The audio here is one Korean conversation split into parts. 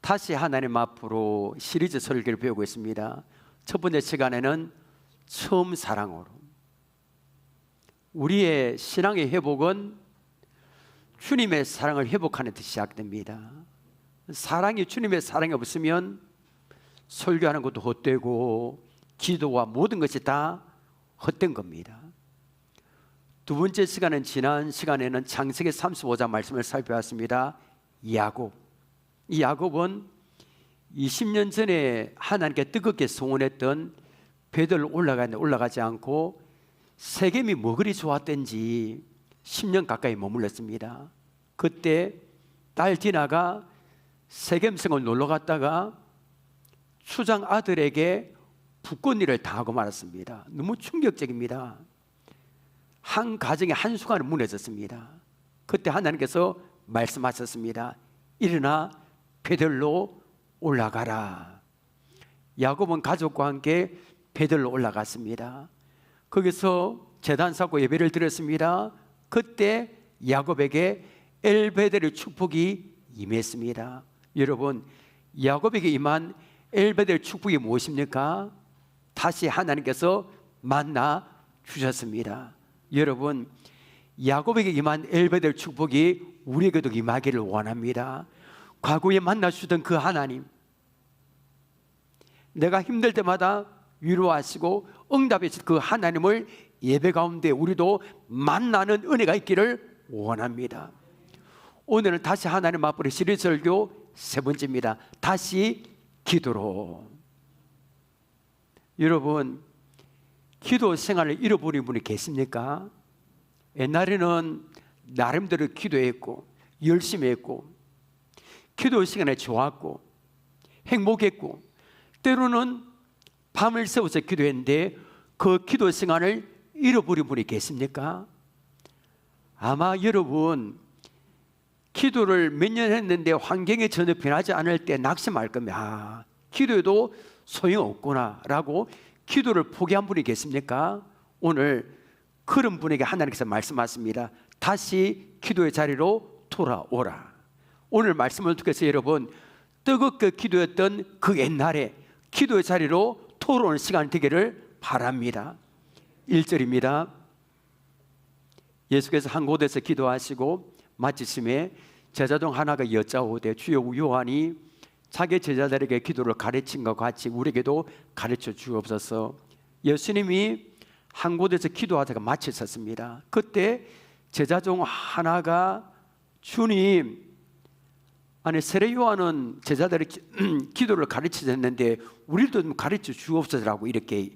다시 하나님 앞으로 시리즈 설교를 배우고 있습니다. 첫 번째 시간에는 처음 사랑으로. 우리의 신앙의 회복은 주님의 사랑을 회복하는 데 시작됩니다. 사랑이 주님의 사랑이 없으면 설교하는 것도 헛되고 기도와 모든 것이 다 헛된 겁니다. 두 번째 시간은 지난 시간에는 창세기 35장 말씀을 살펴봤습니다. 이 야곱은 20년 전에 하나님께 뜨겁게 소원했던 베델로 올라가는데 올라가지 않고 세겜이 뭐 그리 좋았던지 10년 가까이 머물렀습니다. 그때 딸 디나가 세겜성을 놀러 갔다가 추장 아들에게 북권일을 당하고 말았습니다. 너무 충격적입니다. 한 가정의 한순간에 무너졌습니다. 그때 하나님께서 말씀하셨습니다. 일어나 베델로 올라가라. 야곱은 가족과 함께 베델로 올라갔습니다. 거기서 제단 쌓고 예배를 드렸습니다. 그때 야곱에게 엘베델의 축복이 임했습니다. 여러분, 야곱에게 임한 엘베델 축복이 무엇입니까? 다시 하나님께서 만나 주셨습니다. 여러분, 야곱에게 임한 엘베델 축복이 우리에게도 임하기를 원합니다. 과거에 만나주던 그 하나님, 내가 힘들 때마다 위로하시고 응답해주신 그 하나님을 예배 가운데 우리도 만나는 은혜가 있기를 원합니다. 오늘은 다시 하나님 앞으로 시리즈 설교 세 번째입니다. 다시 기도로. 여러분, 기도 생활을 잃어버린 분이 계십니까? 옛날에는 나름대로 기도했고 열심히 했고 기도 시간에 좋았고 행복했고 때로는 밤을 새워서 기도했는데 그 기도 시간을 잃어버린 분이 계십니까? 아마 여러분 기도를 몇 년 했는데 환경이 전혀 변하지 않을 때 낙심할 겁니다. 기도해도 소용없구나 라고 기도를 포기한 분이 계십니까? 오늘 그런 분에게 하나님께서 말씀하십니다. 다시 기도의 자리로 돌아오라. 오늘 말씀을 통해서 여러분 뜨겁게 기도했던 그 옛날에 기도의 자리로 돌아오는 시간이 되기를 바랍니다. 1절입니다. 예수께서 한 곳에서 기도하시고 마치심에 제자 중 하나가 여짜오되 주여 요한이 자기 제자들에게 기도를 가르친 것 같이 우리에게도 가르쳐 주옵소서. 예수님이 한 곳에서 기도하다가 마치셨습니다. 그때 제자 중 하나가 주님, 아니 세례 요한은 제자들의 기도를 가르치셨는데 우리도 좀 가르쳐 주옵소서라고 이렇게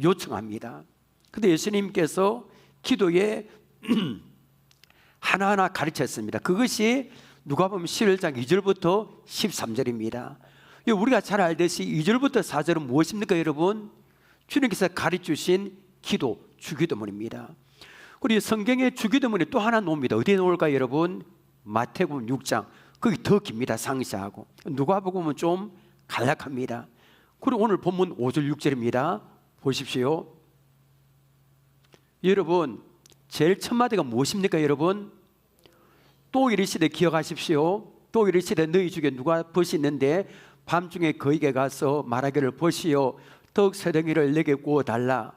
요청합니다. 그런데 예수님께서 기도에 하나하나 가르쳤습니다. 그것이 누가복음 11장 2절부터 13절입니다. 우리가 잘 알듯이 2절부터 4절은 무엇입니까 여러분? 주님께서 가르쳐주신 기도, 주기도문입니다. 그리고 성경에 주기도문이 또 하나 나옵니다. 어디에 나올까요 여러분? 마태복음 6장. 거기 더 깁니다. 상세하고. 누가복음은 좀 간략합니다. 그리고 오늘 본문 5절 6절입니다. 보십시오. 여러분 제일 첫 마디가 무엇입니까 여러분? 또 이르시되 기억하십시오. 또 이르시되 너희 중에 누가 벗이 있는데 밤중에 그에게 가서 말하기를 벗이요 떡 세 덩이를 내게 구워 달라.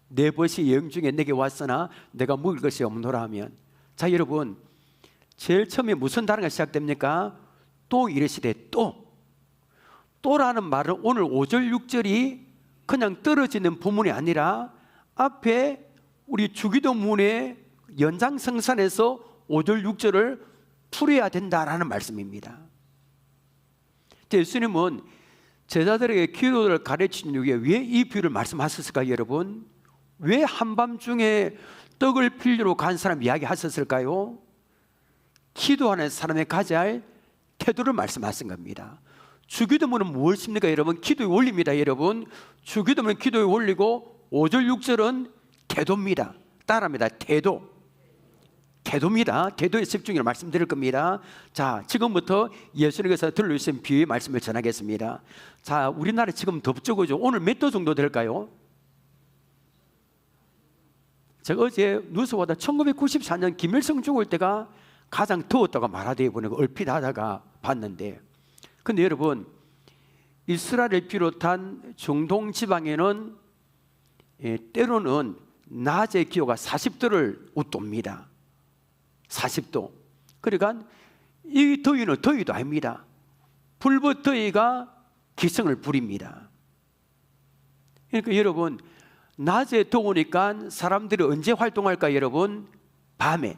내 벗이 여행 중에 내게 왔으나 내가 먹을 것이 없노라 하면. 자 여러분 제일 처음에 무슨 단어가 시작됩니까? 또 이르시되 또라는 말은 오늘 5절 6절이 그냥 떨어지는 부문이 아니라 앞에 우리 주기도문의 연장성산에서 5절 6절을 풀어야 된다라는 말씀입니다. 예수님은 제자들에게 기도를 가르치는 이유에 왜 이 비유를 말씀하셨을까요 여러분? 왜 한밤중에 떡을 필리러 간 사람 이야기하셨을까요? 기도하는 사람의 가져야 할 태도를 말씀하신 겁니다. 주기도문은 무엇입니까 여러분? 기도의 원리입니다 여러분. 주기도문은 기도의 원리고 5절 6절은 태도입니다. 따라합니다. 태도입니다. 태도에 집중해서 말씀드릴 겁니다. 자, 지금부터 예수님께서 들려주신 비유의 말씀을 전하겠습니다. 자, 우리나라 지금 덥죠 그죠? 오늘 몇 도 정도 될까요? 제가 어제 뉴스보다 1994년 김일성 죽을 때가 가장 더웠다고 말하되 보니까 얼핏 하다가 봤는데 근데 여러분, 이스라엘을 비롯한 중동 지방에는 때로는 낮의 기온가 40도를 웃돕니다. 40도. 그러니까 이 더위는 더위도 아닙니다. 불볕더위가 기승을 부립니다. 그러니까 여러분, 낮에 더우니까 사람들이 언제 활동할까요? 여러분, 밤에.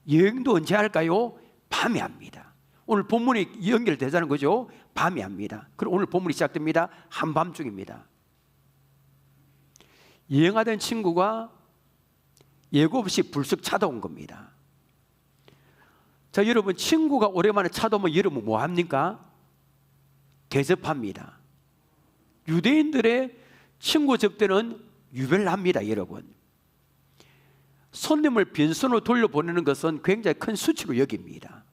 여행도 언제 할까요? 밤에 합니다. 오늘 본문이 연결되자는 거죠. 밤에 합니다. 그럼 오늘 본문이 시작됩니다. 한밤중입니다. 여행하던 친구가 예고 없이 불쑥 찾아온 겁니다. 자, 여러분, 친구가 오랜만에 찾아오면 여러분 뭐 합니까? 대접합니다. 유대인들의 친구 접대는 유별납니다. 여러분, 손님을 빈손으로 돌려보내는 것은 굉장히 큰 수치로 여깁니다.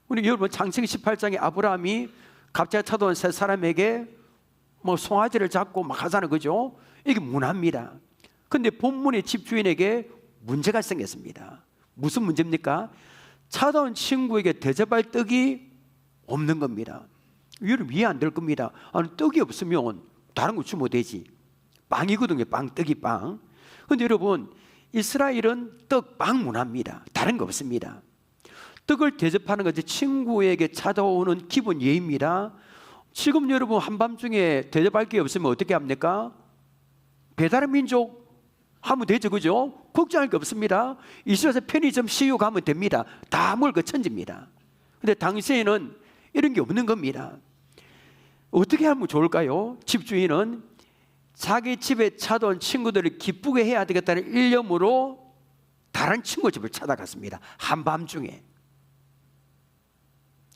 우리 여러분, 창세기 18장에 아브라함이 갑자기 찾아온 세 사람에게 뭐 송아지를 잡고 막 하자는 거죠. 이게 문화입니다. 근데 본문의 집주인에게 문제가 생겼습니다. 무슨 문제입니까? 찾아온 친구에게 대접할 떡이 없는 겁니다. 여러분, 이해 안 될 겁니다. 아니, 떡이 없으면 다른 거 주면 되지. 빵이거든요. 빵, 떡이 빵. 근데 여러분, 이스라엘은 떡, 빵 문화입니다. 다른 거 없습니다. 떡을 대접하는 것이 친구에게 찾아오는 기본 예입니다. 지금 여러분, 한밤중에 대접할 게 없으면 어떻게 합니까? 배달의 민족 하면 되죠, 그죠? 걱정할 게 없습니다. 이스라엘에서 편의점 CU 가면 됩니다. 다 먹을 거 천지입니다. 근데 당시에는 이런 게 없는 겁니다. 어떻게 하면 좋을까요? 집주인은 자기 집에 찾아온 친구들을 기쁘게 해야 되겠다는 일념으로 다른 친구 집을 찾아갔습니다. 한밤중에.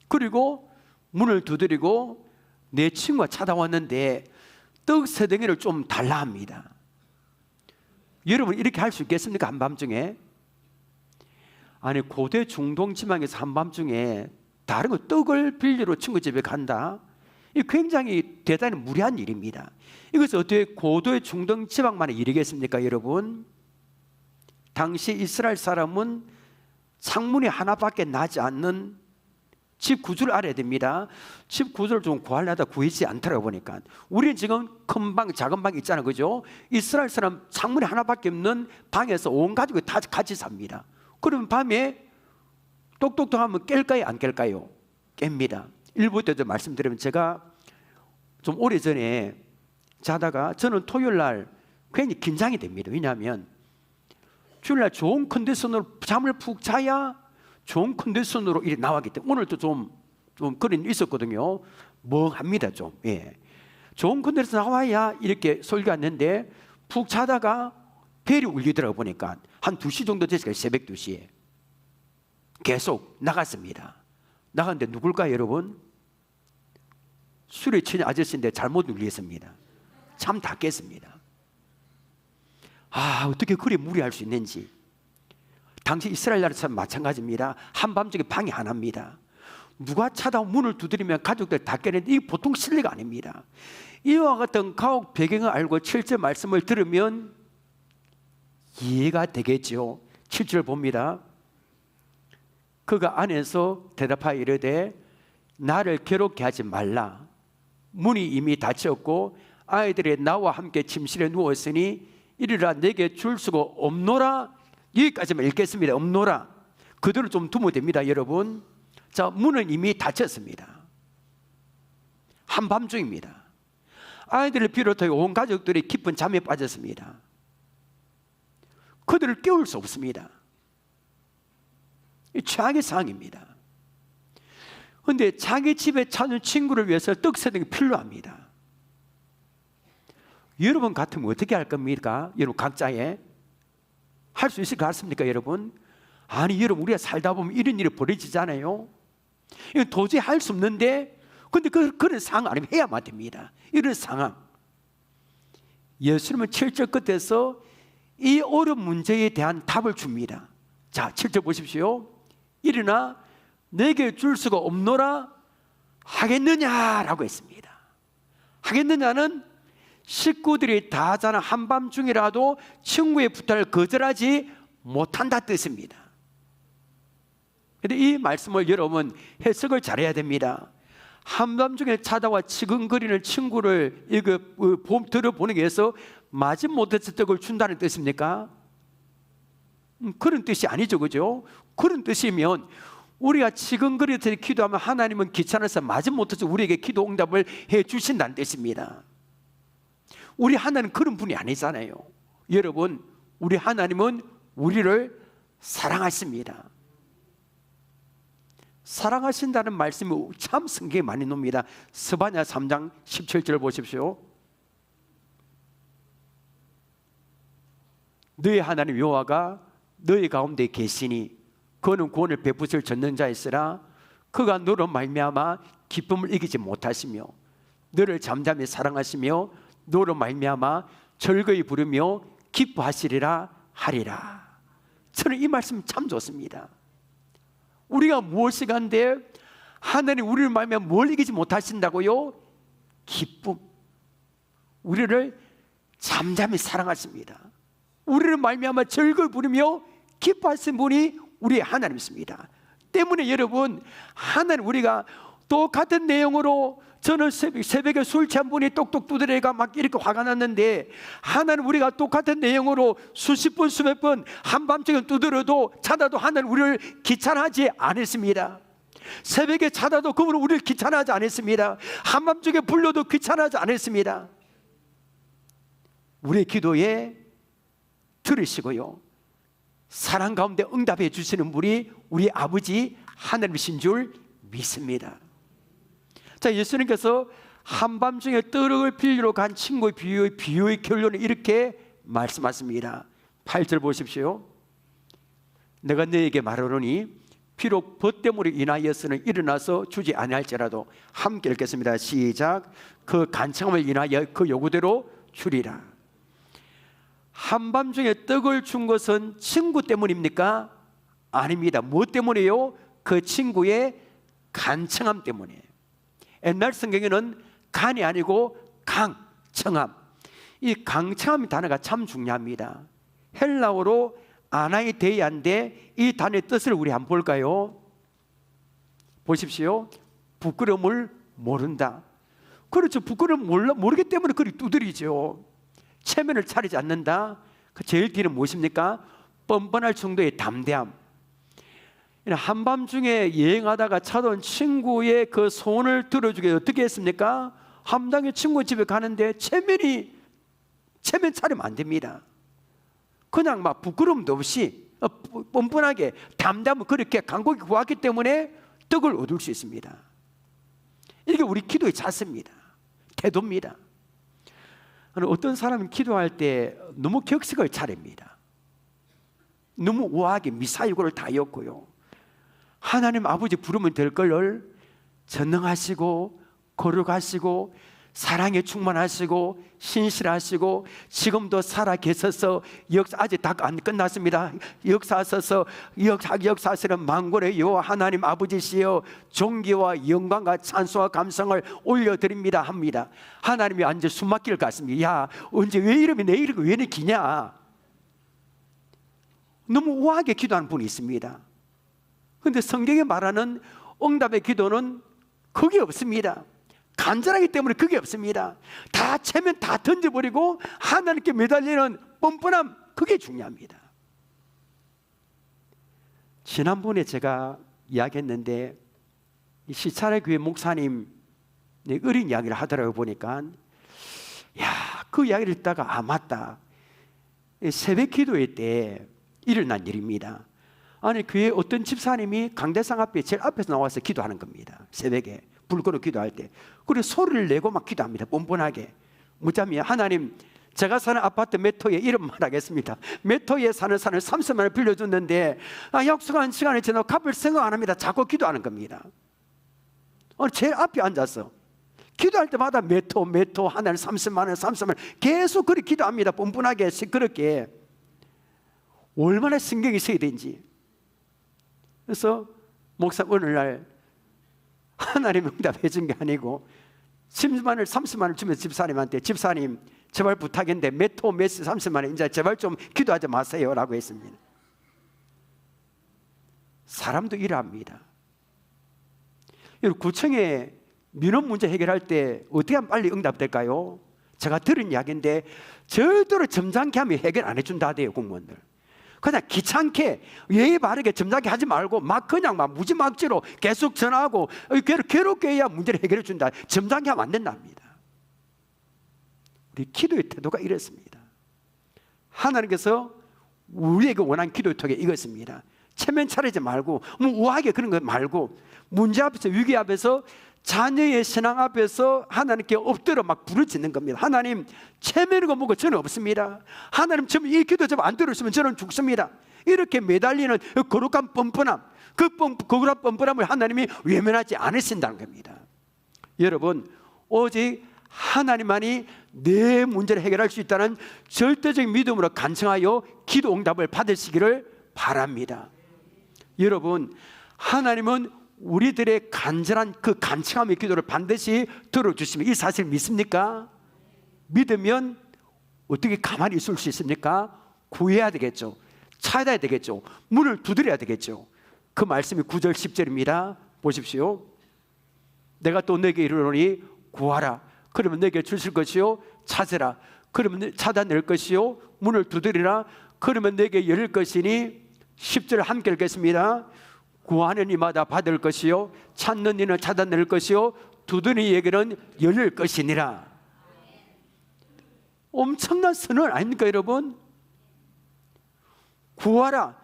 그리고 문을 두드리고 내 친구가 찾아왔는데 떡 세 덩이를 좀 달라 합니다. 여러분, 이렇게 할 수 있겠습니까? 한밤중에? 아니, 고대 중동 지방에서 한밤중에 다른 거 떡을 빌리러 친구 집에 간다? 이 굉장히 대단히 무리한 일입니다. 이것은 어떻게 고도의 중동 지방만의 일이겠습니까? 여러분, 당시 이스라엘 사람은 창문이 하나밖에 나지 않는 집 구조를 알아야 됩니다. 집 구조를 좀 구하려다 구하지 않더라고 보니까. 우리는 지금 큰 방, 작은 방 있잖아요, 그죠? 이스라엘 사람 창문이 하나밖에 없는 방에서 온 가족이 다 같이 삽니다. 그러면 밤에 똑똑똑 하면 깰까요, 안 깰까요? 깹니다. 일부 때도 말씀드리면, 제가 좀 오래전에 자다가 저는 토요일 날 괜히 긴장이 됩니다. 왜냐하면 주일 날 좋은 컨디션으로 잠을 푹 자야 좋은 컨디션으로 이렇게 나왔기 때문에, 오늘도 좀 그런 일이 있었거든요. 멍합니다, 좀. 예. 좋은 컨디션 나와야 이렇게 설교했는데 푹 자다가 벨이 울리더라고 보니까 한 2시 정도 됐어요. 새벽 2시에 계속 나갔습니다. 나갔는데 누굴까요, 여러분? 술에 취한 아저씨인데 잘못 울렸습니다. 잠 다 깼습니다. 아, 어떻게 그리 무리할 수 있는지. 당시 이스라엘 나라처럼 마찬가지입니다. 한밤중에 방이 하나입니다. 누가 찾아오면 문을 두드리면 가족들 다 깨는데 이게 보통 실례가 아닙니다. 이와 같은 가옥 배경을 알고 7절 말씀을 들으면 이해가 되겠죠. 7절 봅니다. 그가 안에서 대답하여 이르되 나를 괴롭게 하지 말라. 문이 이미 닫혔고 아이들이 나와 함께 침실에 누웠으니 이리라 내게 줄 수가 없노라. 여기까지만 읽겠습니다. 없노라. 그대로 좀 두면 됩니다, 여러분. 자, 문은 이미 닫혔습니다. 한밤중입니다. 아이들을 비롯해 온 가족들이 깊은 잠에 빠졌습니다. 그들을 깨울 수 없습니다. 최악의 상황입니다. 그런데 자기 집에 찾은 친구를 위해서 떡 세 덩이 필요합니다. 여러분 같으면 어떻게 할 겁니까? 여러분 각자에 할 수 있을 것 같습니까, 여러분? 아니, 여러분, 우리가 살다 보면 이런 일이 벌어지잖아요. 이건 도저히 할 수 없는데, 근데 그런 상황 아니면 해야만 됩니다. 이런 상황. 예수님은 7절 끝에서 이 어려운 문제에 대한 답을 줍니다. 자, 7절 보십시오. 일어나 내게 줄 수가 없노라 하겠느냐라고 했습니다. 하겠느냐는 식구들이 다 자는 한밤중이라도 친구의 부탁을 거절하지 못한다 뜻입니다. 그런데 이 말씀을 여러분 해석을 잘해야 됩니다. 한밤중에 찾아와 치근거리는 친구를 이거 들어보내기 위해서 마지못해서 떡을 준다는 뜻입니까? 그런 뜻이 아니죠, 그죠? 그런 뜻이면 우리가 치근거려서 기도하면 하나님은 귀찮아서 마지못해서 우리에게 기도 응답을 해 주신다는 뜻입니다. 우리 하나님은 그런 분이 아니잖아요. 여러분, 우리 하나님은 우리를 사랑하십니다. 사랑하신다는 말씀이 참 성경에 많이 나옵니다. 스바냐 3장 17절 보십시오. 너희 하나님 여호와가 너희 가운데 계시니 그는 구원을 베푸실 전능자이시라. 그가 너로 말미암아 기쁨을 이기지 못하시며 너를 잠잠히 사랑하시며 너로 말미암아 즐거이 부르며 기뻐하시리라 하리라. 저는 이 말씀 참 좋습니다. 우리가 무엇이 간데 하나님 우리를 말미암아 뭘 이기지 못하신다고요? 기쁨. 우리를 잠잠히 사랑하십니다. 우리를 말미암아 즐거이 부르며 기뻐하신 분이 우리의 하나님이십니다. 때문에 여러분, 하나님 우리가 똑같은 내용으로 저는 새벽에 술 취한 분이 똑똑 두드려가 막 이렇게 화가 났는데 하나님 우리가 똑같은 내용으로 수십 번 수백 번 한밤중에 두드려도 찾아도 하나님 우리를 귀찮아하지 않았습니다. 새벽에 찾아도 그분은 우리를 귀찮아하지 않았습니다. 한밤중에 불러도 귀찮아하지 않았습니다. 우리의 기도에 들으시고요, 사랑 가운데 응답해 주시는 분이 우리 아버지 하나님이신 줄 믿습니다. 자, 예수님께서 한밤중에 떡을 빌리러 간 친구의 비유의 결론을 이렇게 말씀하십니다. 8절 보십시오. 내가 너에게 말하노니 비록 벗 때문에 인하여서는 일어나서 주지 아니할지라도, 함께 읽겠습니다. 시작. 그 간청함을 인하여 그 요구대로 주리라. 한밤중에 떡을 준 것은 친구 때문입니까? 아닙니다. 무엇 때문에요? 그 친구의 간청함 때문에. 옛날 성경에는 간이 아니고 강청함, 이 강청함 단어가 참 중요합니다. 헬라어로 아나이데이아인데 이 단어의 뜻을 우리 한번 볼까요? 보십시오. 부끄러움을 모른다. 그렇죠. 부끄러움을 모르기 때문에 그리 두드리죠. 체면을 차리지 않는다. 그 제일 뒤는 무엇입니까? 뻔뻔할 정도의 담대함. 한밤중에 여행하다가 찾아온 친구의 그 손을 들어주게 어떻게 했습니까? 한밤중에 친구 집에 가는데 체면 차리면 안 됩니다. 그냥 막 부끄러움도 없이 뻔뻔하게 담담하게 그렇게 간곡히 구하기 때문에 떡을 얻을 수 있습니다. 이게 우리 기도의 자세입니다. 태도입니다. 어떤 사람은 기도할 때 너무 격식을 차립니다. 너무 우아하게 미사유고를 다 엮고요, 하나님 아버지 부르면 될 걸 전능하시고 거룩하시고 사랑에 충만하시고 신실하시고 지금도 살아 계셔서 역사 아직 다 안 끝났습니다. 역사하셔서 역사하시는 만군의 여호와 하나님 아버지시여 존귀와 영광과 찬송과 감성을 올려드립니다 합니다. 하나님이 앉아 숨 막힐 것 같습니다. 야, 언제 왜 이러면 내 이름이 왜 이렇게 기냐? 너무 우아하게 기도하는 분이 있습니다. 그런데 성경에 말하는 응답의 기도는 그게 없습니다. 간절하기 때문에 그게 없습니다. 다 체면 다 던져버리고 하나님께 매달리는 뻔뻔함, 그게 중요합니다. 지난번에 제가 이야기했는데 시찰의 교회 목사님 어린 이야기를 하더라고 보니까, 야, 그 이야기를 듣다가 맞다, 새벽 기도회 때 일어난 일입니다. 아니, 교회 어떤 집사님이 강대상 앞에 제일 앞에서 나와서 기도하는 겁니다. 새벽에 불 끄고 기도할 때. 그리고 소리를 내고 막 기도합니다. 뻔뻔하게. 무자미야, 하나님, 제가 사는 아파트 몇 호에 이름 말하겠습니다. 몇 호에 사는 산을 30만 원 빌려줬는데 약속한 시간이 지나고 갚을 생각 안 합니다. 자꾸 기도하는 겁니다. 제일 앞에 앉아서 기도할 때마다 몇 호 하나님 30만 원 30만 원 계속 그렇게 기도합니다. 뻔뻔하게 시끄럽게. 얼마나 신경이 써야 되는지. 그래서 목사 어느 날 하나님 응답해 준 게 아니고 10만 원 30만 원 주면 집사님한테, 집사님 제발 부탁인데 몇 호 몇 30만 원 이제 제발 좀 기도하지 마세요 라고 했습니다. 사람도 일합니다. 구청에 민원 문제 해결할 때 어떻게 하면 빨리 응답될까요? 제가 들은 이야기인데 절대로 점잖게 하면 해결 안 해준다 하대요, 공무원들. 그냥 귀찮게 예의 바르게 점잖게 하지 말고 막 그냥 막 무지막지로 계속 전화하고 괴롭게 해야 문제를 해결해 준다. 점잖게 하면 안 된답니다. 우리 기도의 태도가 이렇습니다. 하나님께서 우리에게 원하는 기도의 태도가 이것입니다. 체면 차리지 말고 뭐 우아하게 그런 거 말고 문제 앞에서, 위기 앞에서, 자녀의 신앙 앞에서 하나님께 엎드려 막 부르짖는 겁니다. 하나님, 체면이고 뭐고 저는 없습니다. 하나님, 이 기도 좀 안 들으시면 저는 죽습니다. 이렇게 매달리는 거룩한 뻔뻔함, 거룩한 뻔뻔함을 하나님이 외면하지 않으신다는 겁니다. 여러분, 오직 하나님만이 내 문제를 해결할 수 있다는 절대적인 믿음으로 간청하여 기도 응답을 받으시기를 바랍니다. 여러분, 하나님은 우리들의 간절한 그 간청함의 기도를 반드시 들어주시면, 이 사실 믿습니까? 믿으면 어떻게 가만히 있을 수 있습니까? 구해야 되겠죠. 찾아야 되겠죠. 문을 두드려야 되겠죠. 그 말씀이 9절 10절입니다 보십시오. 내가 또 내게 이르노니 구하라, 그러면 내게 주실 것이요, 찾으라, 그러면 찾아낼 것이요, 문을 두드리라, 그러면 내게 열릴 것이니. 10절 함께 읽겠습니다. 구하는 이마다 받을 것이요, 찾는 이는 찾아낼 것이요, 두드리는 이에게는 열릴 것이니라. 엄청난 선언 아닙니까 여러분? 구하라,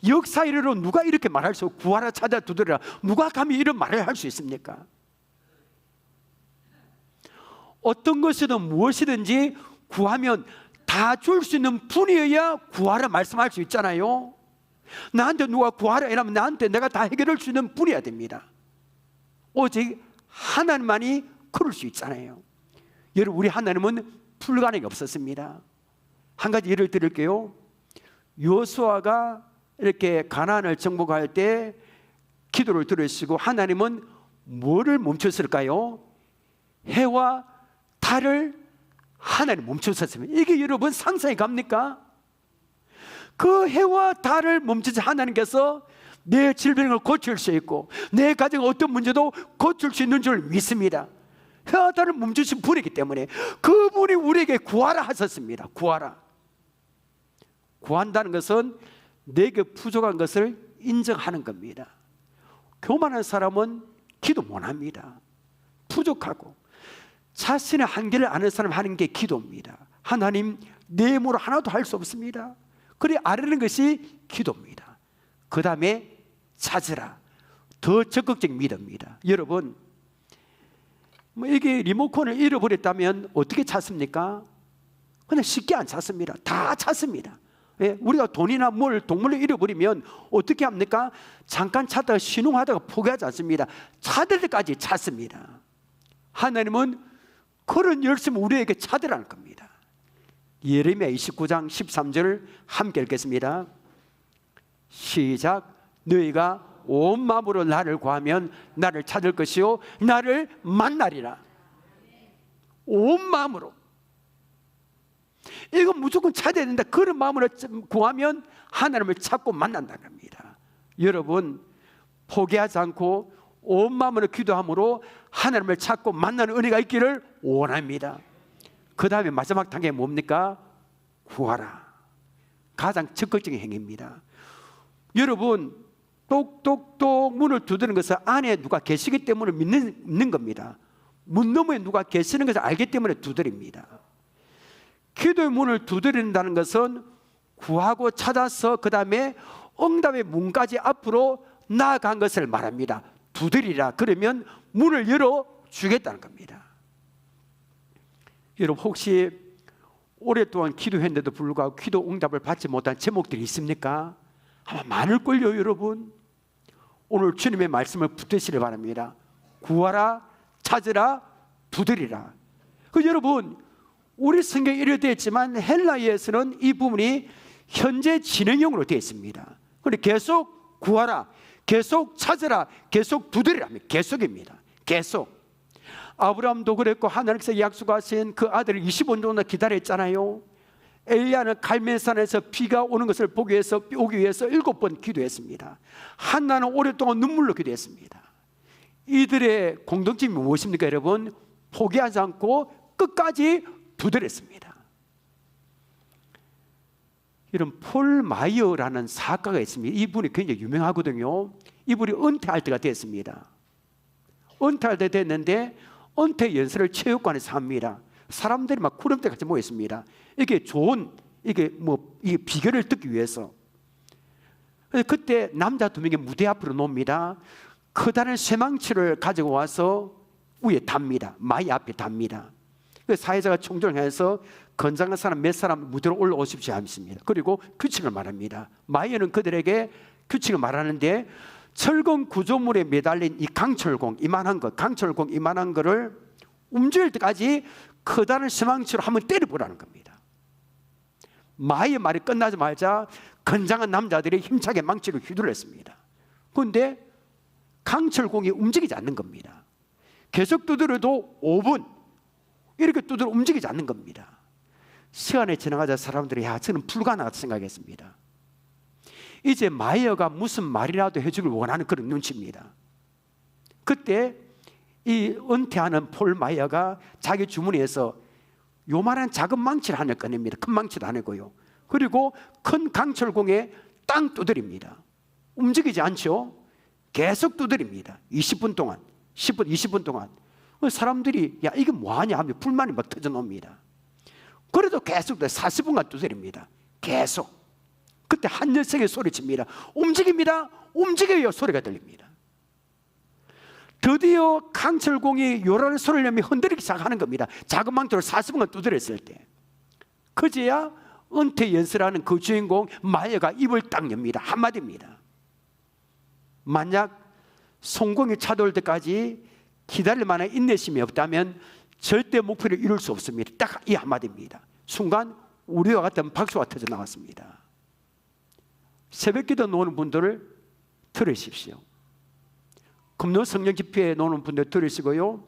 역사 이래로 누가 이렇게 말할 수, 구하라, 찾아, 두드리라, 누가 감히 이런 말을 할 수 있습니까? 어떤 것이든 무엇이든지 구하면 다 줄 수 있는 분이어야 구하라 말씀할 수 있잖아요. 나한테 누가 구하라 이러면 나한테 내가 다 해결할 수 있는 분이어야 됩니다. 오직 하나님만이 그럴 수 있잖아요. 여러분, 우리 하나님은 불가능이 없었습니다. 한 가지 예를 드릴게요. 여호수아가 이렇게 가나안을 정복할 때 기도를 들으시고 하나님은 뭐를 멈췄을까요? 해와 달을 하나님 멈추셨습니다. 이게 여러분 상상이 갑니까? 그 해와 달을 멈추신 하나님께서 내 질병을 고칠 수 있고 내 가정의 어떤 문제도 고칠 수 있는 줄 믿습니다. 해와 달을 멈추신 분이기 때문에 그분이 우리에게 구하라 하셨습니다. 구하라. 구한다는 것은 내게 부족한 것을 인정하는 겁니다. 교만한 사람은 기도 못합니다. 부족하고 자신의 한계를 아는 사람 하는 게 기도입니다. 하나님, 내 힘으로 하나도 할 수 없습니다. 그래 아뢰는 것이 기도입니다. 그 다음에 찾으라, 더 적극적인 믿음입니다. 여러분, 뭐 이게 리모컨을 잃어버렸다면 어떻게 찾습니까? 그냥 쉽게 안 찾습니다. 다 찾습니다. 예? 우리가 돈이나 동물을 잃어버리면 어떻게 합니까? 잠깐 찾다가 신용하다가 포기하지 않습니다. 찾을 때까지 찾습니다. 하나님은 그런 열심을 우리에게 찾으라는 겁니다. 예레미야 29장 13절 함께 읽겠습니다. 시작. 너희가 온 마음으로 나를 구하면 나를 찾을 것이요 나를 만나리라. 온 마음으로. 이건 무조건 찾아야 된다. 그런 마음으로 구하면 하나님을 찾고 만난다는 겁니다. 여러분, 포기하지 않고 온 마음으로 기도함으로 하나님을 찾고 만나는 은혜가 있기를 원합니다. 그 다음에 마지막 단계 뭡니까? 구하라. 가장 적극적인 행위입니다. 여러분, 똑똑똑 문을 두드리는 것은 안에 누가 계시기 때문에 믿는 겁니다. 문 너머에 누가 계시는 것을 알기 때문에 두드립니다. 기도의 문을 두드린다는 것은 구하고 찾아서 그 다음에 응답의 문까지 앞으로 나아간 것을 말합니다. 두드리라. 그러면 문을 열어주겠다는 겁니다. 여러분, 혹시 오랫동안 기도했는데도 불구하고 기도 응답을 받지 못한 제목들이 있습니까? 아마 많을걸요. 여러분, 오늘 주님의 말씀을 붙드시길 바랍니다. 구하라, 찾으라, 두드리라. 여러분, 우리 성경에 이렇게 되어 있지만 헬라어에서는 이 부분이 현재 진행형으로 되어 있습니다. 그런데 계속 구하라, 계속 찾으라, 계속 두드리라. 계속입니다. 계속. 아브라함도 그랬고 하나님께서 약속하신 그 아들을 25년 동안 기다렸잖아요. 엘리야는 갈멜산에서 비가 오는 것을 오기 위해서 7번 기도했습니다. 한나는 오랫동안 눈물로 기도했습니다. 이들의 공통점이 무엇입니까 여러분? 포기하지 않고 끝까지 두드렸습니다. 이런 폴 마이어라는 작가가 있습니다. 이분이 굉장히 유명하거든요. 이분이 은퇴할 때가 됐습니다. 은퇴할 때 됐는데 은퇴 연설을 체육관에서 합니다. 사람들이 막 구름대 같이 모였습니다. 이게 좋은 이 비결을 듣기 위해서. 그때 남자 2명이 무대 앞으로 놉니다. 커다란 쇠망치를 가지고 와서 위에 답니다. 마이 앞에 답니다. 사회자가 총정해서 건장한 사람 몇 사람 무대로 올라오십시오 하십니다. 그리고 규칙을 말합니다. 마이어는 그들에게 규칙을 말하는데 철근 구조물에 매달린 이 강철공 이만한 거를 움직일 때까지 커다란 쇠망치로 한번 때려보라는 겁니다. 마이의 말이 끝나자마자 건장한 남자들이 힘차게 망치를 휘둘렀습니다. 그런데 강철공이 움직이지 않는 겁니다. 계속 두드려도 5분 이렇게 두드려 움직이지 않는 겁니다. 시간이 지나가자 사람들이 저는 불가능하다 생각했습니다. 이제 마이어가 무슨 말이라도 해주길 원하는 그런 눈치입니다. 그때 이 은퇴하는 폴 마이어가 자기 주머니에서 요만한 작은 망치를 하나 꺼냅니다. 큰 망치도 아니고요. 그리고 큰 강철공에 땅 두드립니다. 움직이지 않죠? 계속 두드립니다. 20분 동안 10분, 20분 동안 사람들이 야 이게 뭐하냐 하면 불만이 막 터져나옵니다. 그래도 계속 40분간 두드립니다. 계속. 그때 한 녀석이 소리칩니다. 움직입니다. 움직여요 소리가 들립니다. 드디어 강철공이 요란한 소리를 내며 흔들리기 시작하는 겁니다. 작은 망토를 40분간 두드렸을 때. 그제야 은퇴 연설하는 그 주인공 마이어가 입을 딱 엽니다. 한마디입니다. 만약 성공이 찾아올 때까지 기다릴 만한 인내심이 없다면 절대 목표를 이룰 수 없습니다. 딱 이 한마디입니다. 순간 우리와 같은 박수가 터져 나왔습니다. 새벽기도 노는 분들을 들으십시오. 금요 성령 집회에 노는 분들 들으시고요,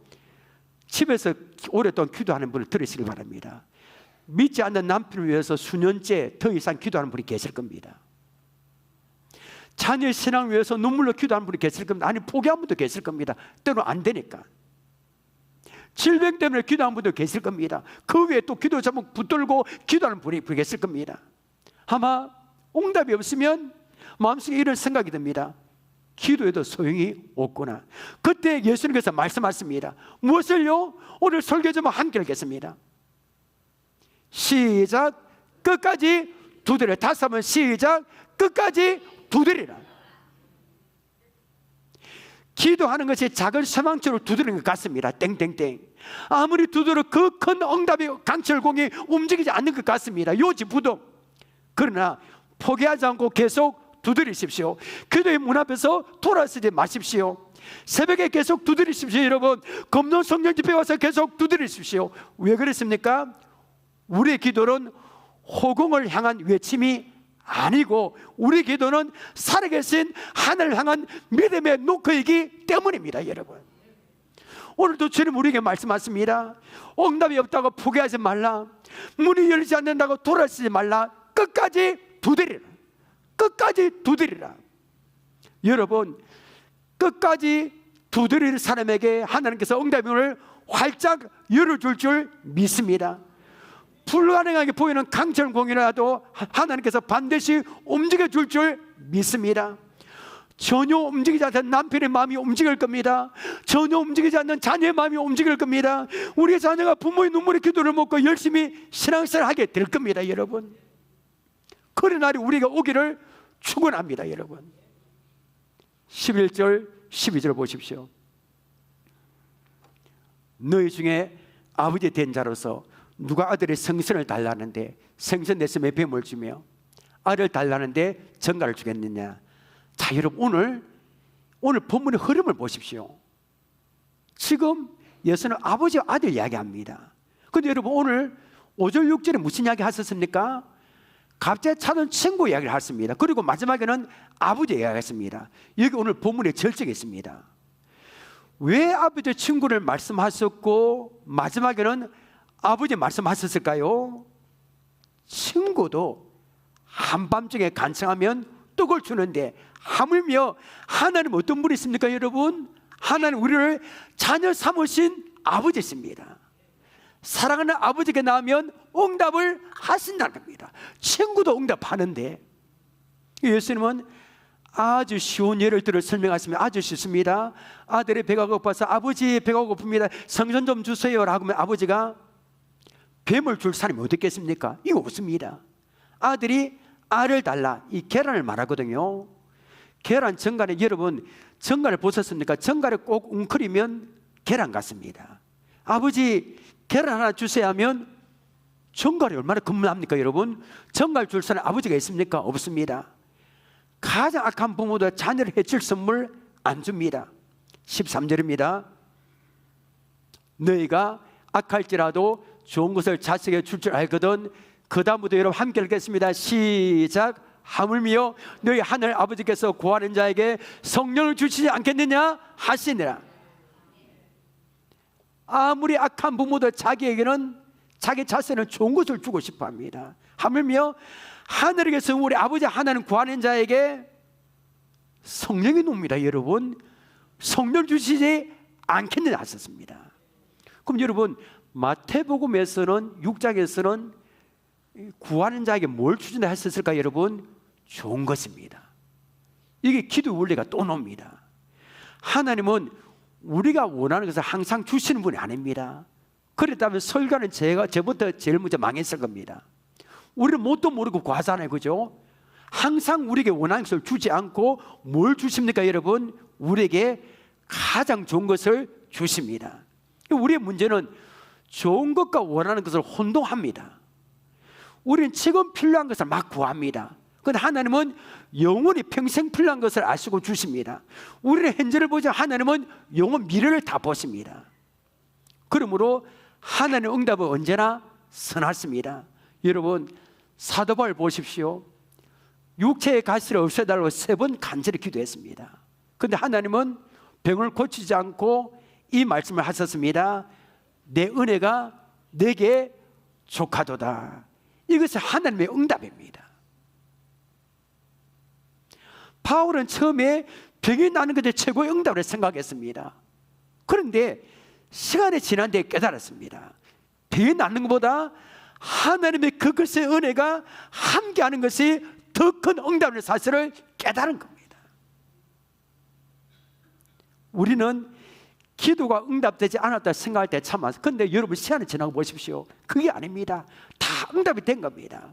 집에서 오랫동안 기도하는 분을 들으시기 바랍니다. 믿지 않는 남편을 위해서 수년째 더 이상 기도하는 분이 계실 겁니다. 자녀의 신앙을 위해서 눈물로 기도하는 분이 계실 겁니다. 아니 포기한 분도 계실 겁니다. 때로는 안 되니까. 질병 때문에 기도하는 분도 계실 겁니다. 그 위에 또 기도 제목 붙들고 기도하는 분이 계실 겁니다. 아마 응답이 없으면 마음속에 이런 생각이 듭니다. 기도해도 소용이 없구나. 그때 예수님께서 말씀하십니다. 무엇을요? 오늘 설교 좀 함께 읽겠습니다. 시작. 끝까지 두드려. 다시 한번 시작. 끝까지 두드리라. 기도하는 것이 작은 쇠망치로 두드리는 것 같습니다. 땡땡땡. 아무리 두드려 그 큰 응답이 강철공이 움직이지 않는 것 같습니다. 요지부동. 그러나 포기하지 않고 계속 두드리십시오. 기도의 문 앞에서 돌아서지 마십시오. 새벽에 계속 두드리십시오. 여러분 금요 성령 집회 와서 계속 두드리십시오. 왜 그랬습니까? 우리의 기도는 호공을 향한 외침이 아니고 우리 기도는 살아계신 하늘을 향한 믿음의 노크이기 때문입니다. 여러분 오늘도 주님 우리에게 말씀하십니다. 응답이 없다고 포기하지 말라. 문이 열리지 않는다고 돌아서지 말라. 끝까지 두드리라. 끝까지 두드리라. 여러분 끝까지 두드릴 사람에게 하나님께서 응답의 문을 활짝 열어줄 줄 믿습니다. 불가능하게 보이는 강철공이라도 하나님께서 반드시 움직여줄 줄 믿습니다. 전혀 움직이지 않는 남편의 마음이 움직일 겁니다. 전혀 움직이지 않는 자녀의 마음이 움직일 겁니다. 우리 자녀가 부모의 눈물의 기도를 먹고 열심히 신앙생활하게 될 겁니다. 여러분 그런 날이 우리가 오기를 축원합니다. 여러분 11절 12절 보십시오. 너희 중에 아버지 된 자로서 누가 아들의 성선을 달라는데 성선 냈으면 뱀을 주며 아들 달라는데 전가를 주겠느냐. 자 여러분 오늘 본문의 흐름을 보십시오. 지금 예수는 아버지와 아들 이야기합니다. 그런데 여러분 오늘 5절 6절에 무슨 이야기 하셨습니까? 갑자기 찾은 친구 이야기를 했습니다. 그리고 마지막에는 아버지 이야기했습니다. 여기 오늘 본문에 절정이 있습니다. 왜 아버지 친구를 말씀하셨고 마지막에는 아버지 말씀하셨을까요? 친구도 한밤중에 간청하면 떡을 주는데 하물며 하나님 어떤 분이 있습니까? 여러분 하나님 우리를 자녀 삼으신 아버지십니다. 사랑하는 아버지께 나오면 응답을 하신다는 겁니다. 친구도 응답하는데, 예수님은 아주 쉬운 예를 들어 설명하시면 아주 쉽습니다. 아들의 배가 고파서 아버지 배가 고픕니다, 생선 좀 주세요 라고 하면 아버지가 뱀을 줄 사람이 어디 있겠습니까? 이거 없습니다. 아들이 알을 달라, 이 계란을 말하거든요. 계란 정갈에, 여러분 정갈을 보셨습니까? 정갈에 꼭 웅크리면 계란 같습니다. 아버지 계란 하나 주세요 하면 정갈이 얼마나 겁납니까 여러분? 정갈 줄 사람 아버지가 있습니까? 없습니다. 가장 악한 부모도 자녀를 해칠 선물 안 줍니다. 13절입니다. 너희가 악할지라도 좋은 것을 자식에게 줄 줄 알거든. 그 다음부터 여러분 함께 읽겠습니다. 시작. 하물며 너희 하늘 아버지께서 구하는 자에게 성령을 주시지 않겠느냐 하시니라. 아무리 악한 부모도 자기에게는, 자기 자신은 좋은 것을 주고 싶어 합니다. 하물며 하늘에게서 우리 아버지 하나님 구하는 자에게 성령이 놉니다. 여러분 성령 주시지 않겠느냐 하셨습니다. 그럼 여러분 마태복음에서는 6장에서는 구하는 자에게 뭘 주신다 했었을까 여러분? 좋은 것입니다. 이게 기도 원리가 또 놉니다. 하나님은 우리가 원하는 것을 항상 주시는 분이 아닙니다. 그랬다면 설교는 저부터 제일 먼저 망했을 겁니다. 우리는 뭣도 모르고 구하잖아요, 그죠? 항상 우리에게 원하는 것을 주지 않고 뭘 주십니까 여러분? 우리에게 가장 좋은 것을 주십니다. 우리의 문제는 좋은 것과 원하는 것을 혼동합니다. 우리는 지금 필요한 것을 막 구합니다. 그런데 하나님은 영원히 평생 필요한 것을 아시고 주십니다. 우리는 현재를 보지 하나님은 영원 미래를 다 보십니다. 그러므로 하나님의 응답은 언제나 선하십니다. 여러분 사도 바울 보십시오. 육체의 가시를 없애달라고 3번 간절히 기도했습니다. 그런데 하나님은 병을 고치지 않고 이 말씀을 하셨습니다. 내 은혜가 내게 족하도다. 이것이 하나님의 응답입니다. 바울은 처음에 병이 나는 것이 최고의 응답을 생각했습니다. 그런데 시간이 지난 뒤에 깨달았습니다. 병이 나는 것보다 하나님의 그것의 은혜가 함께하는 것이 더 큰 응답의 사실을 깨달은 겁니다. 우리는 기도가 응답되지 않았다 생각할 때 참 많습니다. 그런데 여러분 시간이 지나고 보십시오. 그게 아닙니다. 다 응답이 된 겁니다.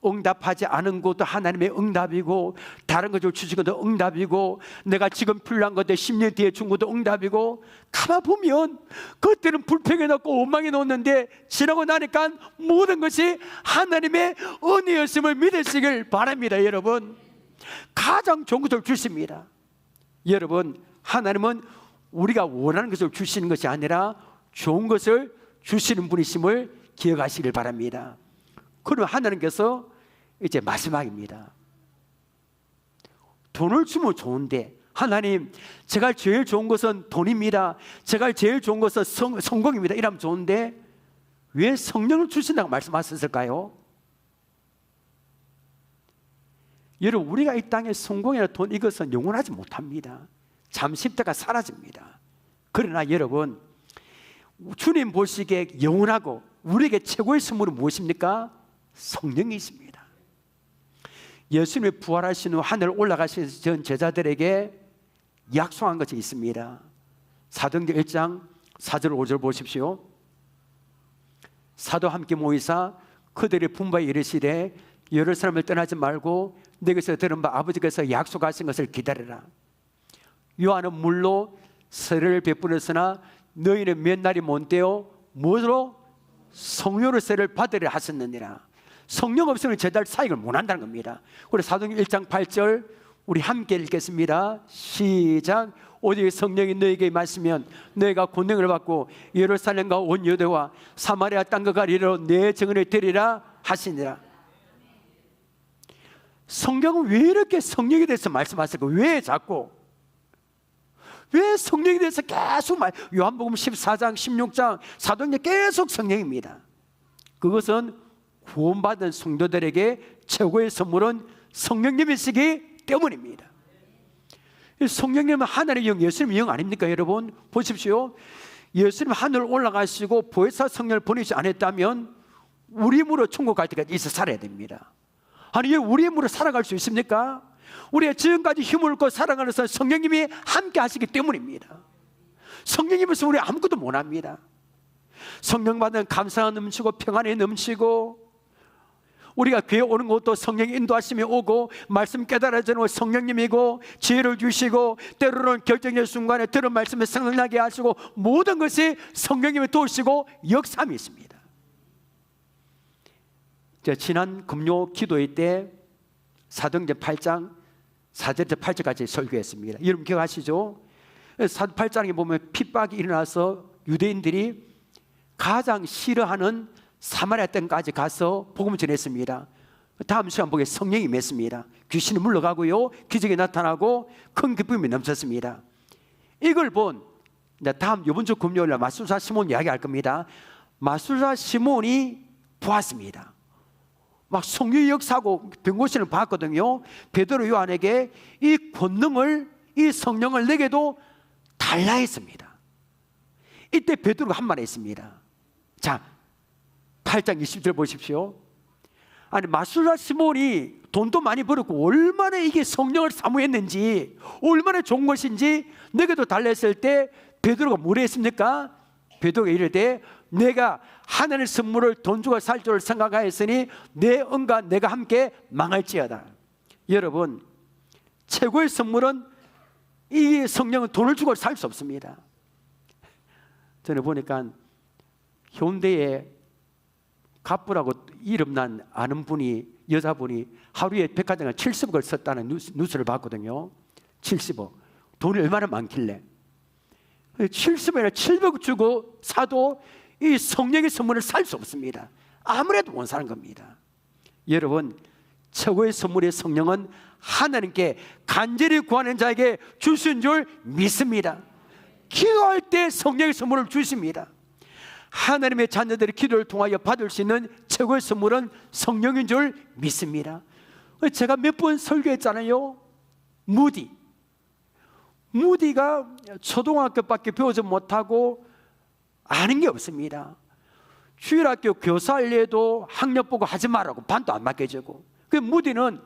응답하지 않은 것도 하나님의 응답이고, 다른 것을 주신 것도 응답이고, 내가 지금 필요한 것도 10년 뒤에 준 것도 응답이고, 가만 보면 그때는 불평해 놓고 원망해 놓는데 지나고 나니까 모든 것이 하나님의 은혜였음을 믿으시길 바랍니다. 여러분 가장 좋은 것을 주십니다. 여러분 하나님은 우리가 원하는 것을 주시는 것이 아니라 좋은 것을 주시는 분이심을 기억하시길 바랍니다. 그럼 하나님께서 이제 마지막입니다. 돈을 주면 좋은데, 하나님 제가 제일 좋은 것은 돈입니다, 제가 제일 좋은 것은 성공입니다, 이러면 좋은데 왜 성령을 주신다고 말씀하셨을까요? 여러분 우리가 이 땅에 성공이나 돈, 이것은 영원하지 못합니다. 잠시 있다가 사라집니다. 그러나 여러분 주님 보시기에 영원하고 우리에게 최고의 선물은 무엇입니까? 성령이 있습니다. 예수님이 부활하신 후 하늘 올라가신 전 제자들에게 약속한 것이 있습니다. 사도행전 1장 4절 5절 보십시오. 사도 함께 모이사 그들의 분바에 이르시되 여러 사람을 떠나지 말고 내게서 들은 바 아버지께서 약속하신 것을 기다리라. 요한은 물로 세례를 베풀었으나 너희는 몇 날이 못되어 무엇으로? 성령의 세례를 받으려 하셨느니라. 성령 없으면 제자들 사역을 못한다는 겁니다. 우리 사도행전 1장 8절 우리 함께 읽겠습니다. 시작. 오직 성령이 너에게 임하시면 너희가 권능을 받고 예루살렘과 온 유대와 사마리아 땅과 가리로 내 증언을 되리라 하시니라. 성경은 왜 이렇게 성령에 대해서 말씀하실까? 왜 자꾸? 왜 성령에 대해서 계속 요한복음 14장 16장 사도행전 계속 성령입니다. 그것은 구원받은 성도들에게 최고의 선물은 성령님이시기 때문입니다. 성령님은 하늘의 영, 예수님의 영 아닙니까 여러분? 보십시오. 예수님 하늘 올라가시고 보혜사 성령을 보내지 않았다면 우리 힘으로 천국 갈 때까지 있어 살아야 됩니다. 아니 왜 우리 힘으로 살아갈 수 있습니까? 우리가 지금까지 힘을 얻고 살아가는 것은 성령님이 함께 하시기 때문입니다. 성령님 없으면 우리 아무것도 못합니다. 성령 받은 감사가 넘치고 평안이 넘치고, 우리가 교회 오는 것도 성령의 인도하심이 오고, 말씀 깨달아지는 성령님이고, 지혜를 주시고, 때로는 결정의 순간에 들은 말씀을 생각나게 하시고, 모든 것이 성령님이 도우시고 역사함이 있습니다. 제가 지난 금요 기도회 때 사도행전 8장 4절부터 8절까지 설교했습니다. 여러분 기억하시죠? 사도 8장에 보면 핍박이 일어나서 유대인들이 가장 싫어하는 사마리아 땅까지 가서 복음을 전했습니다. 다음 시간 보게 성령이 임했습니다. 귀신이 물러가고요, 기적이 나타나고 큰 기쁨이 넘쳤습니다. 이걸 본 다음 이번 주 금요일날 마술사 시몬 이야기할 겁니다. 마술사 시몬이 보았습니다. 막 성령의 역사하고 병고신을 봤거든요. 베드로 요한에게 이 권능을, 이 성령을 내게도 달라 했습니다. 이때 베드로가 한 말 했습니다. 자, 8장 20절 보십시오. 아니 마술사 시몬이 돈도 많이 벌었고 얼마나 이게 성령을 사모했는지, 얼마나 좋은 것인지 내게도 달라 했을 때 베드로가 뭐라 했습니까? 베드로가 이르되 내가 하나님의 선물을 돈 주고 살 줄 생각하였으니 내 은과 내가 함께 망할지어다. 여러분, 최고의 선물은 이 성령은 돈을 주고 살 수 없습니다. 전에 보니까 현대에 갑부라고 이름난 아는 분이, 여자분이 하루에 백화점에 70억을 썼다는 뉴스를 봤거든요. 70억. 돈이 얼마나 많길래 70억이나 700억 주고 사도 이 성령의 선물을 살 수 없습니다. 아무래도 못 사는 겁니다. 여러분, 최고의 선물의 성령은 하나님께 간절히 구하는 자에게 주신 줄 믿습니다. 기도할 때 성령의 선물을 주십니다. 하나님의 자녀들의 기도를 통하여 받을 수 있는 최고의 선물은 성령인 줄 믿습니다. 제가 몇 번 설교했잖아요. 무디가 초등학교밖에 배우지 못하고 아는 게 없습니다. 주일학교 교사를 해도 학력 보고 하지 말라고 반도 안 맡겨주고, 그 무디는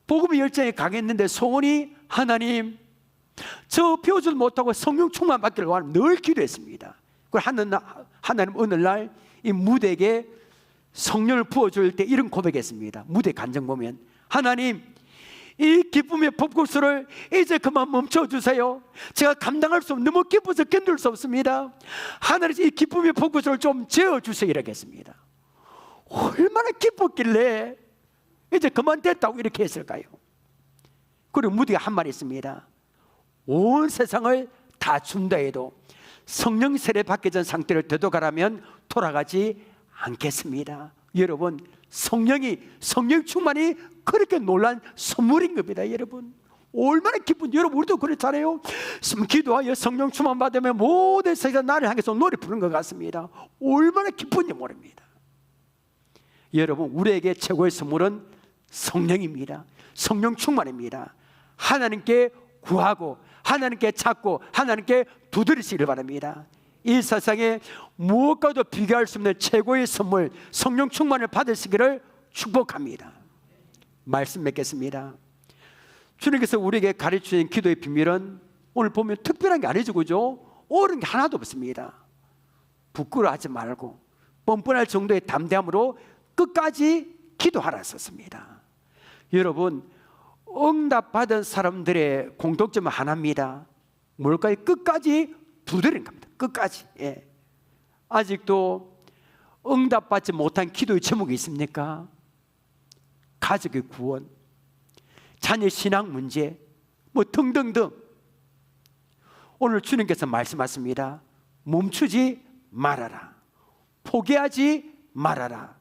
복음의 열정이 강했는데 소원이, 하나님 저 배우지도 못하고 성령 충만 받기를 원하는 늘 기도했습니다. 하나님 어느 날 이 무디에게 성령을 부어줄 때 이런 고백했습니다. 무디 간증 보면, 하나님 이 기쁨의 폭국수를 이제 그만 멈춰주세요. 제가 감당할 수 없는, 너무 기뻐서 견딜 수 없습니다. 하나님 이 기쁨의 폭국수를 좀 재어주세요 이렇게 했습니다. 얼마나 기뻤길래 이제 그만 됐다고 이렇게 했을까요? 그리고 무디가 한 말이 있습니다. 온 세상을 다 준다 해도 성령 세례 받기 전 상태를 되돌아가라면 돌아가지 않겠습니다. 여러분, 성령 충만이 그렇게 놀란 선물인 겁니다. 여러분, 얼마나 기쁜지. 여러분, 우리도 그렇잖아요. 기도하여 성령 충만 받으면 모든 세상 나를 향해서 노래 부르는 것 같습니다. 얼마나 기쁜지 모릅니다. 여러분, 우리에게 최고의 선물은 성령입니다. 성령 충만입니다. 하나님께 구하고 하나님께 찾고 하나님께 두드리시길 바랍니다. 이 세상에 무엇과도 비교할 수 없는 최고의 선물, 성령 충만을 받으시기를 축복합니다. 말씀 맺겠습니다. 주님께서 우리에게 가르치신 기도의 비밀은 오늘 보면 특별한 게 아니죠, 그죠? 옳은 게 하나도 없습니다. 부끄러워하지 말고 뻔뻔할 정도의 담대함으로 끝까지 기도하라 썼습니다. 여러분, 응답받은 사람들의 공통점은 하나입니다. 뭘까요? 끝까지 두드리는 겁니다. 끝까지. 예. 아직도 응답받지 못한 기도의 제목이 있습니까? 가족의 구원, 자녀 신앙 문제, 뭐 등등등. 오늘 주님께서 말씀하십니다. 멈추지 말아라. 포기하지 말아라.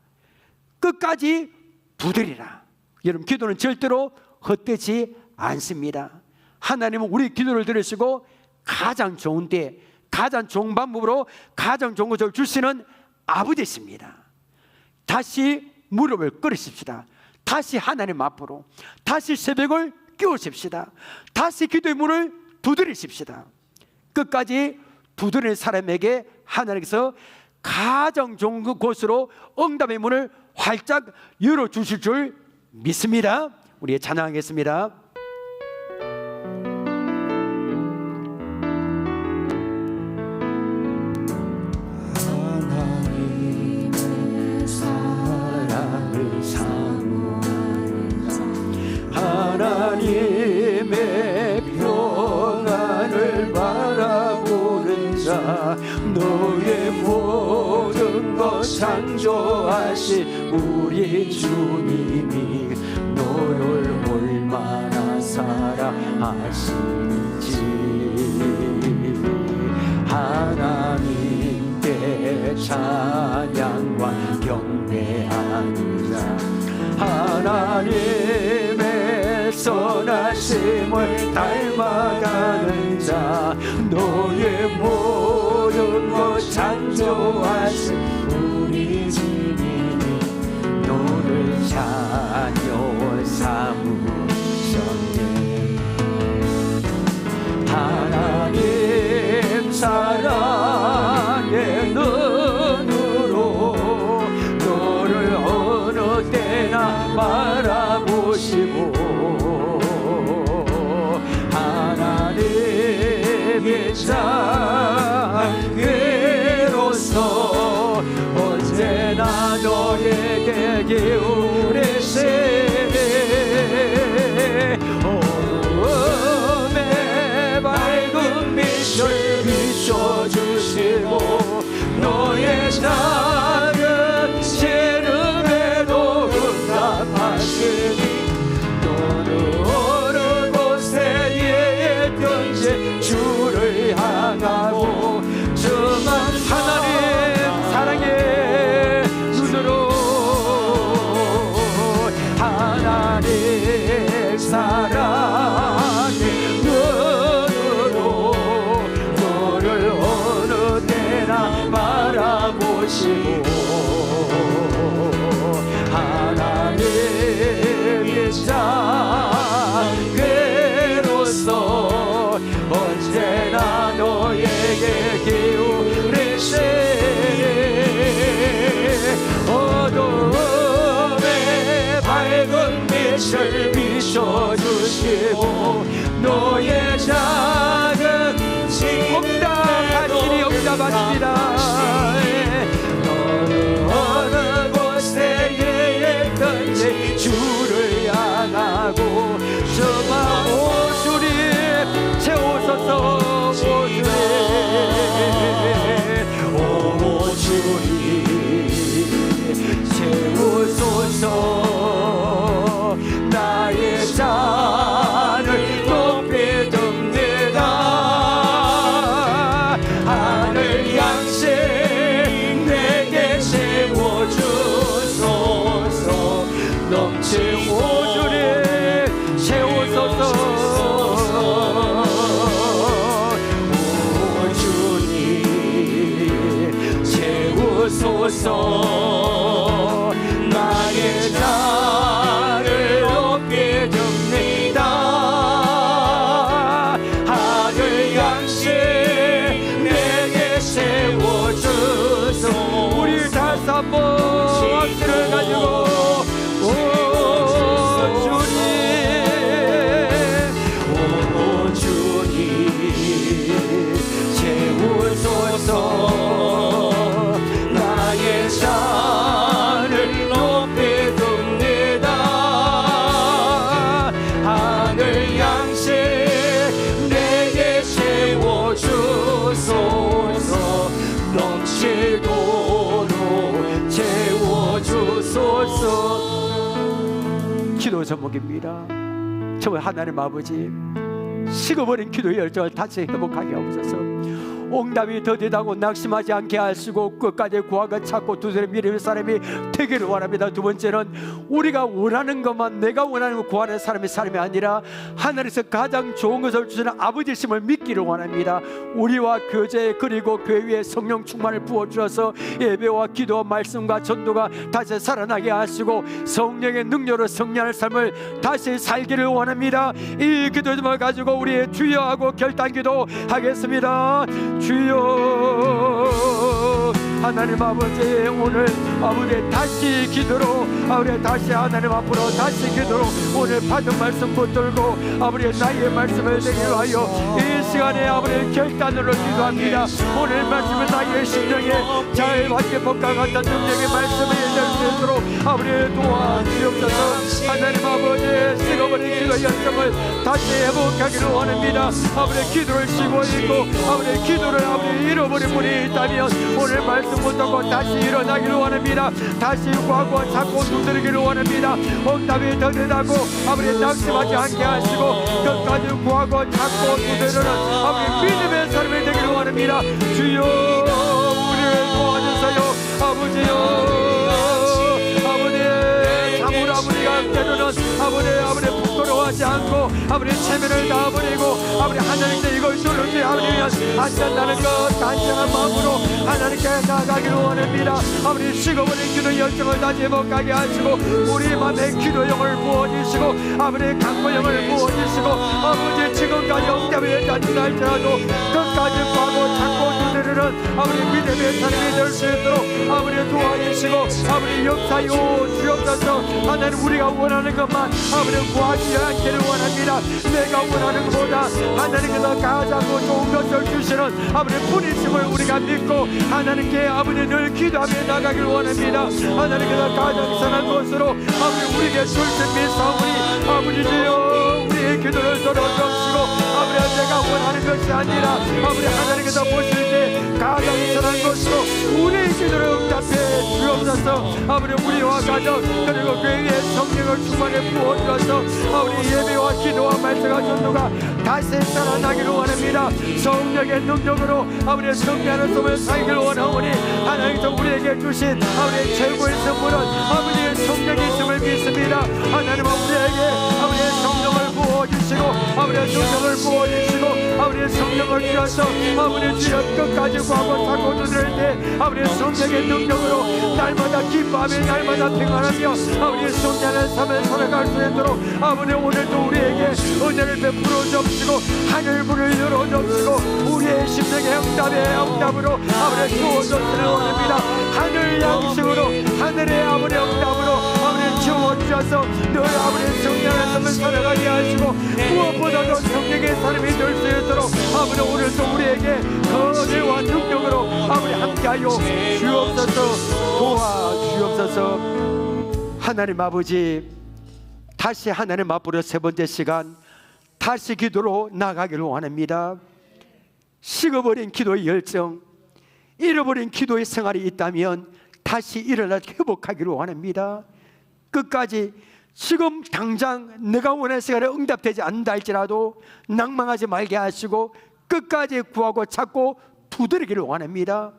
끝까지 두드리라. 여러분, 기도는 절대로 헛되지 않습니다. 하나님은 우리 기도를 들으시고 가장 좋은 때, 가장 좋은 방법으로 가장 좋은 것을 주시는 아버지십니다. 다시 무릎을 꿇으십시다. 다시 하나님 앞으로, 다시 새벽을 끼우십시다. 다시 기도의 문을 두드리십시다. 끝까지 두드릴 사람에게 하나님께서 가장 좋은 곳으로 응답의 문을 활짝 열어주실 줄 믿습니다. 우리 찬양하겠습니다. 하나님의 평안을 바라보는 자, 너의 모든 것 창조하신 우리 주님이 너를 얼마나 사랑하시는지 하나님께 찬양과 경배하는 자, 하나님의 선하심을 닮아가는 자, 너의 모든 것 창조하신 우리 주님이 너를 자녀 삼으셨네. 하나님 사랑의 눈으로 너를 어느 때나 바라보시고 하나님의 자녀로서 언제나 너에게 기울이시네. 오음의 밝은 빛을 비춰주시고 너의 작은 시름에도 응답하시니 너는 어느 곳에 있든지 주를 향하고 저만 하나님 사랑의 눈으로 하나님 사랑의 눈으로 너를 어느 때나 바라보시고 하나님의 자녀로서 언제나 너에게 기울이시네. 어둠의 밝은 빛을 비춰주시고 너의 작은 응답하시니 응답하십니다. 너는 어느 곳에 있든지 주를 향하고 저마 오 주님 채우소서. 오 주님 채우소서. 나의 잔을 높이 듭니다. 하늘 양식 내게 채워주소서. 넘치고 주님 채우소서. 오 주님 채우소서. 나의 잔을 높이 듭니다. 하늘 양식 내게 채워주소. 우리 다시 한번 박수를 가지고 오 주님 오 주님 채우소서. 나의 잔을 높이 듭니다. 하늘 양식 내게 채워주소서. 넘치도록 채워주소서. 기도 제목입니다. 저 하나님 아버지, 식어버린 기도의 열정을 다시 회복하게 하옵소서. 응답이 더디다고 낙심하지 않게 하시고 끝까지 구하고 찾고 두드려 믿음의 사람이 되기를 원합니다. 두 번째는 우리가 원하는 것만, 내가 원하는 것 구하는 사람이 아니라 하늘에서 가장 좋은 것을 주시는 아버지심을 믿기를 원합니다. 우리와 교제 그리고 교회 위에 성령 충만을 부어주셔서 예배와 기도와 말씀과 전도가 다시 살아나게 하시고 성령의 능력으로 성령의 삶을 다시 살기를 원합니다. 이 기도를 가지고 우리의 주여 하고 결단기도 하겠습니다. 주여, 하나님 아버지, 오늘 아버지 다시 기도로, 아버지 다시 하나님 앞으로 다시 기도로 오늘 받은 말씀 붙들고 아버지 나의 말씀을 되게 하여 이 시간에 아버지 결단으로 기도합니다. 오늘 말씀은 나의 심령에 잘 받게 법과 같은 능력의 말씀을 낼 수 있도록 아버지 도와주옵소서. 하나님 아버지, 식어버린 기도 열정을 다시 회복하기를 원합니다. 아버지 기도를 쉬고 있고 아버지 기도를 아버지 잃어버린 분이 있다면 오늘 말씀 붙들고 다시 일어나기를 원합니다. 다시 구하고 찾고 두드리기를 원합니다. 응답이 더디다고 아버지 낙심하지 않게 하시고 끝까지 구하고 찾고 두드리는 아버지 믿음의 삶이 되기를 원합니다. 주여, 우리를 도와주세요. 아버지요, 아버지, 참으로 우리가 때로는 아버지 부끄러워하지 않고 아버지 체면을 다버리고 아버지 하나님께 이걸 누르지 아버지 안전다는 것 단정한 마음으로 하나님께 나아가기를 원합니다. 아버지 식어버린 기도 열정을 다시 회복하게 하시고 우리 맘에 기도형을 부어주시고 아버지 강구형을 부어주시고 아버지 지금까지 응답을 받지 할지라도 끝까지 구하고 찾고 두드리는 아버지 믿음의 사람이 될 수 있도록 아버지 도와주시고 아버지 역사요 주옵소서. 하나님 우리가 원하는 것만 아버지 구하지 않기를 원합니다. 내가 원하는 것보다 하나님께서 가장 좋은 것을 주시는 아버지 분이심을 우리가 믿고 하나님께 아버지 늘 기도하며 나가기를 원합니다. 하나님께서 가장 선한 것으로 아버지 우리에게 줄신 믿사오니 아버지지요, 우리의 기도를 들어주시고 아버지 내가 원하는 것이 아니라 아버지 하나님께서 보실 때 가장 선한 것으로 우리의 기도를 응답해 주옵소서. 아버지 우리와 가정 그리고 교회의 성령을 충만해 부어주어서 아버지 예배와 기도와 말씀과 전도가 다시 살아나기를 원합니다. 성령의 능력으로 아버지 성령의 삶을 살기를 원하오니 하나님께서 우리에게 주신 아버지 최고의 선물은 아버지의 성령이 있음을 믿습니다. 하나님은 우리에게 아버지의 성령을 부어주시고 아버지의 성령을 부어주시고 아버지의 성령을 주셔서 아버지 주여 끝까지 구하고 찾고 두드릴 때 아버지의 성령의 능력으로 날마다 기뻐하며 날마다 평안하며 아버지의 성령의 삶을 살아갈 수 있도록 아버지 오늘도 우리에게 은혜를 베풀어 주옵시고 하늘문을 열어 주옵시고 우리의 심령의 응답으로 아버지 주어주시기를 원합니다. 하늘 양식으로 하늘의 아버지 응답으로 아버지 주어주셔서 늘 아버지 성령의 삶을 살아가게 하시고 무엇보다도 성령의 사람이 될 수 있도록 아버지 오늘도 우리에게 거대와 능력으로 아버지 함께하여 주옵소서. 도와주옵소서. 하나님 아버지, 다시 하나님 앞으로 세 번째 시간 다시 기도로 나가기를 원합니다. 식어버린 기도의 열정, 잃어버린 기도의 생활이 있다면 다시 일어나 회복하기를 원합니다. 끝까지 지금 당장 내가 원하는 시간에 응답되지 않는다 할지라도 낭망하지 말게 하시고 끝까지 구하고 찾고 두드리기를 원합니다.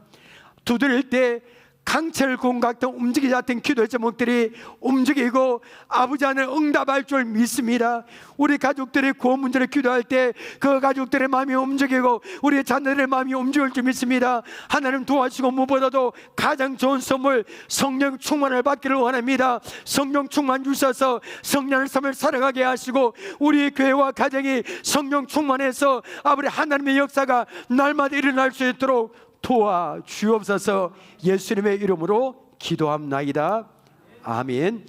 두드릴 때 강철 공각등 움직이지 않던 기도의 제목들이 움직이고 아버지 안에 응답할 줄 믿습니다. 우리 가족들이 구원 문제를 기도할 때 그 가족들의 마음이 움직이고 우리 자녀들의 마음이 움직일 줄 믿습니다. 하나님 도와주시고 무엇보다도 가장 좋은 선물 성령 충만을 받기를 원합니다. 성령 충만 주셔서 성령의 삶을 살아가게 하시고 우리 교회와 가정이 성령 충만해서 아버지 하나님의 역사가 날마다 일어날 수 있도록 도와주옵소서. 예수님의 이름으로 기도합나이다. 아멘.